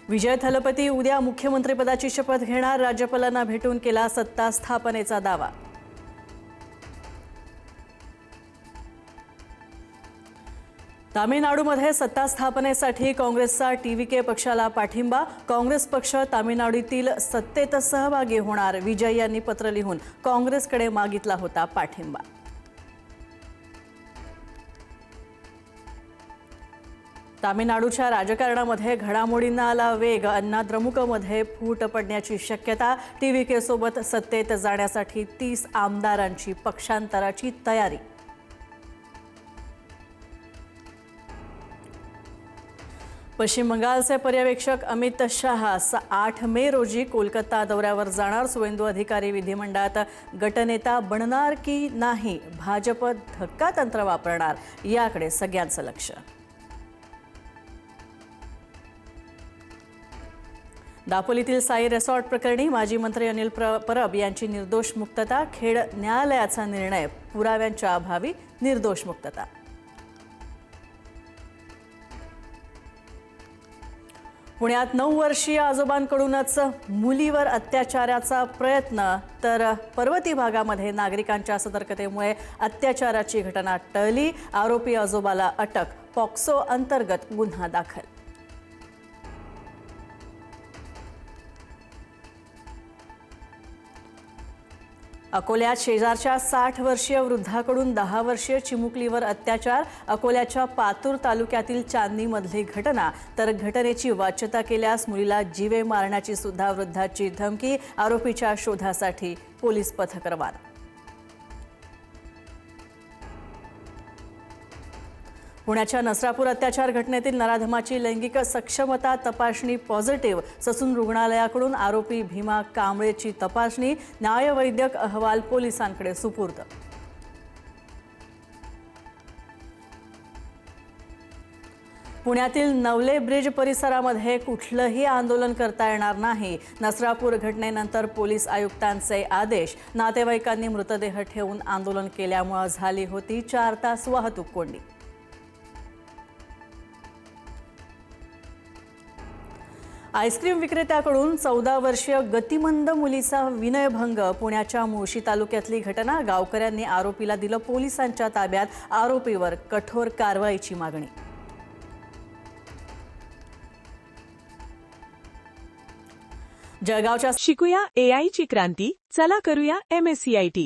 विजय थलपती उद्या मुख्यमंत्रीपदाची शपथ घेणार। राज्यपालांना भेटून केला सत्ता स्थापनेचा दावा। तामिळनाडूमध्ये सत्ता स्थापनेसाठी काँग्रेसचा टीव्हीके पक्षाला पाठिंबा। काँग्रेस पक्ष तामिळनाडूतील सत्तेत सहभागी होणार। विजय यांनी पत्र लिहून काँग्रेसकडे मागितला होता पाठिंबा। तामिळनाडूच्या राजकारणामध्ये घडामोडींना आला वेग। अण्णाद्रमुकमध्ये फूट पडण्याची शक्यता। टीव्हीके सोबत सत्तेत जाण्यासाठी 30 आमदारांची पक्षांतराची तयारी। पश्चिम बंगालचे पर्यवेक्षक अमित शहा 8 मे रोजी कोलकाता दौऱ्यावर जाणार। सुवेंदू अधिकारी विधिमंडळात गटनेता बनणार की नाही, भाजप धक्कातंत्र वापरणार, याकडे सगळ्यांचं लक्ष। दापोलीतील साई रिसॉर्ट प्रकरणी माजी मंत्री अनिल परब यांची निर्दोष मुक्तता। खेड न्यायालयाचा निर्णय, पुराव्यांच्या अभावी निर्दोष मुक्तता। पुण्यात 9 वर्षीय आजोबांकडूनच मुलीवर अत्याचाराचा प्रयत्न, तर पर्वती भागामध्ये नागरिकांच्या सतर्कतेमुळे अत्याचाराची घटना टळली। आरोपी आजोबाला अटक, पॉक्सो अंतर्गत गुन्हा दाखल। अकोल्यात शेजारच्या 60 वर्षीय वृद्धाकडून 10 वर्षीय चिमुकलीवर अत्याचार। अकोल्याच्या पातूर तालुक्यातील चांदणीमधली घटना, तर घटनेची वाच्यता केल्यास मुलीला जीवे मारण्याची सुद्धा वृद्धाची धमकी। आरोपीच्या शोधासाठी पोलीस पथक रवाना। पुण्याच्या नसरापूर अत्याचार घटनेतील नराधमाची लैंगिक सक्षमता तपासणी पॉझिटिव्ह। ससून रुग्णालयाकडून आरोपी भीमा कांबळेची तपासणी। न्यायवैद्यक अहवाल पोलिसांकडे सुपूर्द। पुण्यातील नवले ब्रिज परिसरामध्ये कुठलंही आंदोलन करता येणार नाही। नसरापूर घटनेनंतर पोलीस आयुक्तांचे आदेश। नातेवाईकांनी मृतदेह ठेवून आंदोलन केल्यामुळे झाली होती 4 तास वाहतूक कोंडी। आईस्क्रीम विक्रेत्याकडून 14 वर्षीय गतिमंद मुलीचा विनयभंग। पुण्याच्या मुळशी तालुक्यातली घटना। गावकऱ्यांनी आरोपीला दिलं पोलिसांच्या ताब्यात। आरोपीवर कठोर कारवाईची मागणी। जळगावच्या शिकूया AI ची क्रांती, चला करूया MSCIT।